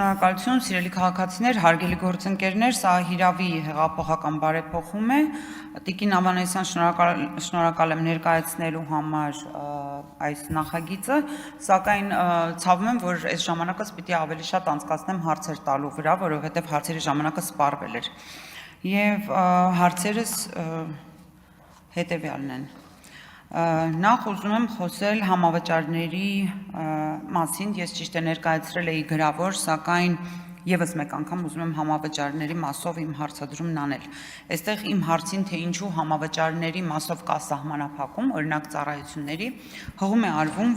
Շնորհակալություն, սիրելի քաղաքացիներ, հարգելի գործընկերներ, սա Հիրավի հեղափոխական բարեփոխում է։ Տիկին Ավանեսյան, շնորհակալ եմ ներկայացնելու համար այս նախագիծը, սակայն ցավում եմ, որ այս ժամանակս պիտի ավելի շատ անցկացնեմ հարցեր տալու վրա, որովհետև հարցերի ժամանակը սպառվել էր։ Եվ հարցերս հետևյալն են։ Նախ ուզում եմ խոսել համավճարների մասին, ես ճիշտ է ներկայացրել էի գրավոր, սակայն եւս մեկ անգամ ուզում եմ համավճարների մասով իմ հարցադրումն անել։ Այստեղ իմ հարցին, թե ինչու համավճարների մասով կա սահմանափակում, օրինակ ծառայությունների, հղում է արվում,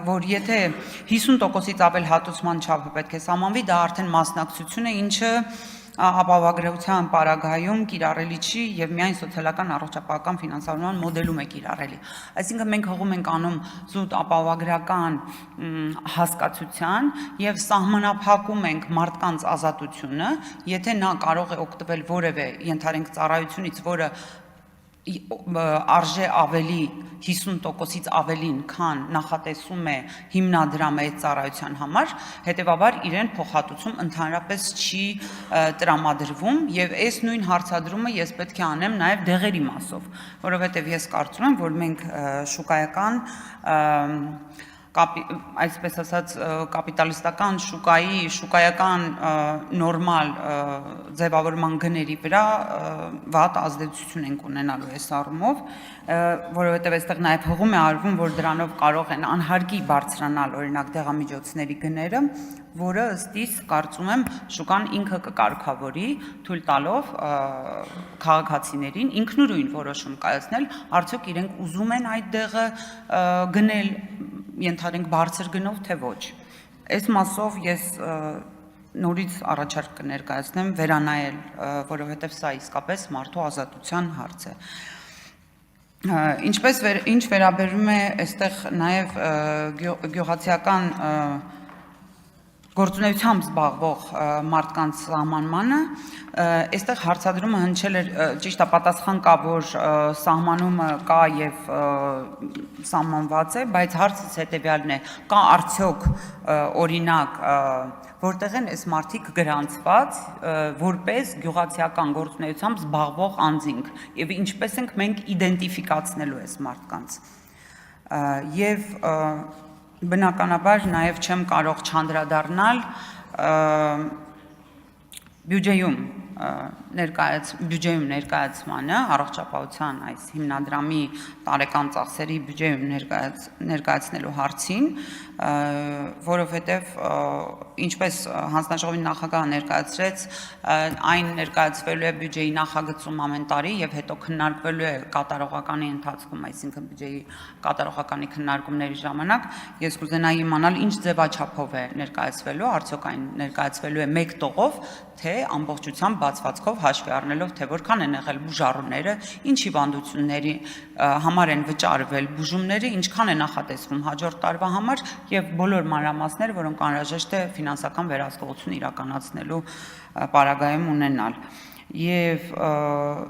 որ եթե 50%-ից ավել հատուցման չափը պետք է սահմանվի, դա արդեն մասնակցություն է, ինչը ապահովագրության պարագայում կիրառելի չի եւ միայն սոցիալական առողջապահական ֆինանսավորման մոդելում է կիրառելի։ Այսինքն մենք հղում ենք անում զուտ ապահովագրական հասկացության եւ սահմանափակում ենք մարդկանց ազատությունը, եթե նա կարող է օգտվել որևէ ենթարենք ծառայությունից, որը արժե ավելի 50%-ից ավելին, քան նախատեսում է հիմնադրամը այդ ծառայության համար, հետևաբար իրեն փոխհատուցում ընդհանրապես չի տրամադրվում եւ այս նույն հարցադրումը ես պետք է անեմ նաեւ դեղերի մասով, որովհետեւ ես կարծում եմ, որ մենք շուկայական այսպես ասած կապիտալիստական շուկայական նորմալ ձևավորման գների վրա վատ ազդեցություն ենք ունենալու այս առումով, որովհետև այստեղ նաև հղում է արվում, որ դրանով կարող են անհարկի բարձրանալ օրինակ դեղամիջոցների գները, որը ըստ իս կարծում եմ շուկան ինքը կկարգավորի, թույլ տալով քաղաքացիներին ինքնուրույն որոշում կայացնել, արդյոք իրենք ուզում են այդ դեղը գնել ենթարենք բարձր գնով, թե ոչ։ Այս մասով ես նորից առաջարկ կներկայացնեմ վերանայել, որովհետև սա իսկապես մարդու ազատության հարց է։ Ինչ վերաբերում է այստեղ նաև գյուղացիական գործունեությամբ զբաղվող մարդկանց սահմանմանը, այստեղ հարցադրումը հնչել էր, ճիշտ է, պատասխան կա, որ սահմանումը կա եւ սահմանված է, բայց հարցից հետեւյալն է, կա արդյոք օրինակ, որտեղ են այս մարդիկ գրանցված որպես գյուղացիական գործունեությամբ զբաղվող անձինք եւ ինչպես ենք մենք իդենտիֆիկացնելու այս մարդկանց։ Եւ բնականաբար նաև չեմ կարող չանդրադառնալ բյուջեում ներկայացմանը, առողջապահության այս հիմնադրամի տարեկան ծախսերի բյուջեում ներկայացնելու հարցին, որովհետև ինչպես հանձնաժողովի նախագահը ներկայացրեց, այն ներկայացվելու է բյուջեի նախագծում ամեն տարի եւ հետո քննարկվելու է կատարողականի ընթացքում, այսինքն բյուջեի կատարողականի քննարկումների ժամանակ, ես կուզենայի իմանալ ինչ ձևաչափով է ներկայացվելու, արդյոք այն ներկայացվելու է մեկ տողով, թե ամբողջությամբ բացվածքով հաշվի առնելով, թե որքան են եղել բուժառուները, ինչ հիվանդությունների համար են վճարվել բուժումները, ինչքան է նախատեսվում հաջորդ տարվա համար եւ բոլոր մանրամասները, որոնք անհրաժեշտ է ֆինանսական վերահսկողություն իրականացնելու պարագայում ունենալ։ Եվ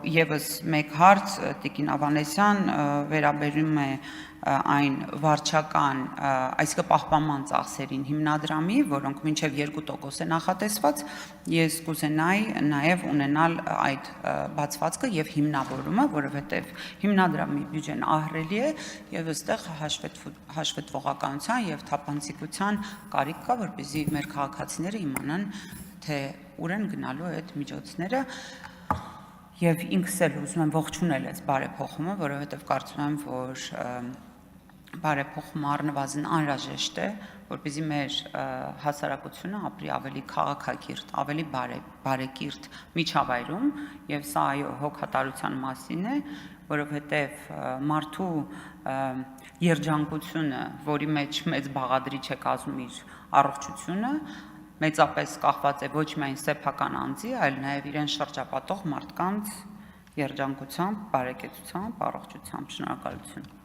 եւս մեկ հարց Տիկին Ավանեսյան վերաբերում է այն վարչական, այսինքն պահպանման ծախսերին հիմնադրամի, որոնք մինչև 2% է նախատեսված, ես կուզենայի նաև ունենալ այդ բացվածքը եւ հիմնավորումը, որովհետեւ հիմնադրամի բյուջեն ահռելի է եւ այստեղ հաշվետվողականության եւ թափանցիկության կարիք կա, որպեսզի մեր քաղաքացիները իմանան, թե ուր են գնալու այդ միջոցները եւ ինքս էլ ուզում եմ ողջունել այս բարեփոխումը, որովհետեւ կարծում եմ, որ բարեփոխումը առնվազն անհրաժեշտ է, որպեսզի մեր հասարակությունը ապրի ավելի քաղաքակիրթ, ավելի բարեկիրթ միջավայրում եւ սա այո հոգատարության մասին է, որովհետեւ մարդու երջանկությունը, որի մեջ մեծ բաղադրիչ է կազմում իր առողջությունը, մեծապես կախված է ոչ միայն սեփական անձի, այլ նաև իրեն շրջապատող մարդկանց երջանկությամբ, բարեկեցությամբ, առողջությամբ։ Շնորհակալություն։